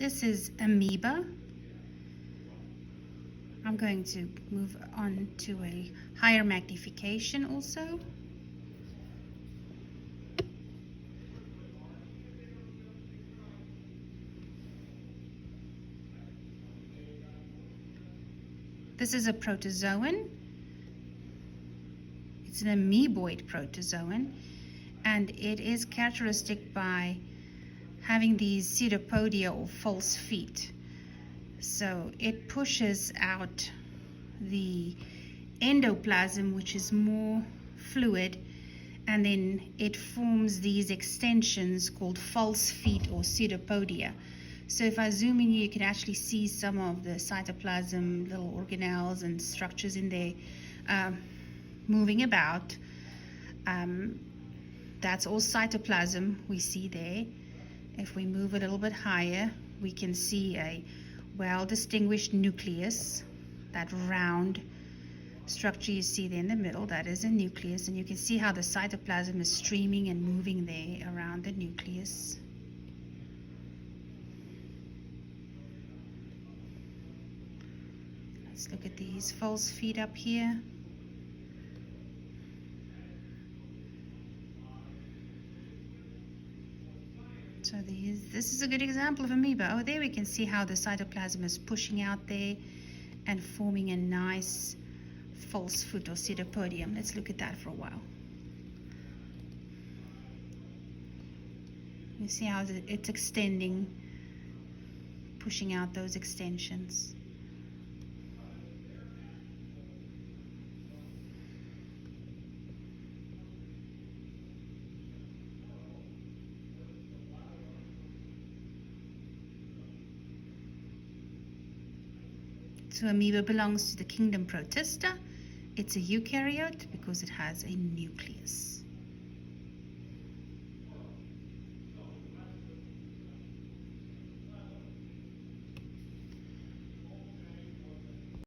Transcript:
This is amoeba. I'm going to move on to a higher magnification also. This is a protozoan. It's an amoeboid protozoan, and it is characteristic by having these pseudopodia or false feet. So it pushes out the endoplasm, which is more fluid, and then it forms these extensions called false feet or pseudopodia. So if I zoom in here, you can actually see some of the cytoplasm, little organelles and structures in there moving about. That's all cytoplasm we see there. If we move a little bit higher, we can see a well-distinguished nucleus. That round structure you see there in the middle, that is a nucleus, and you can see how the cytoplasm is streaming and moving there around the nucleus. Let's look at these false feet up here. So this is a good example of amoeba. Oh, there we can see how the cytoplasm is pushing out there and forming a nice false foot or pseudopodium. Let's look at that for a while. You see how it's extending, pushing out those extensions. So amoeba belongs to the kingdom Protista. It's a eukaryote because it has a nucleus.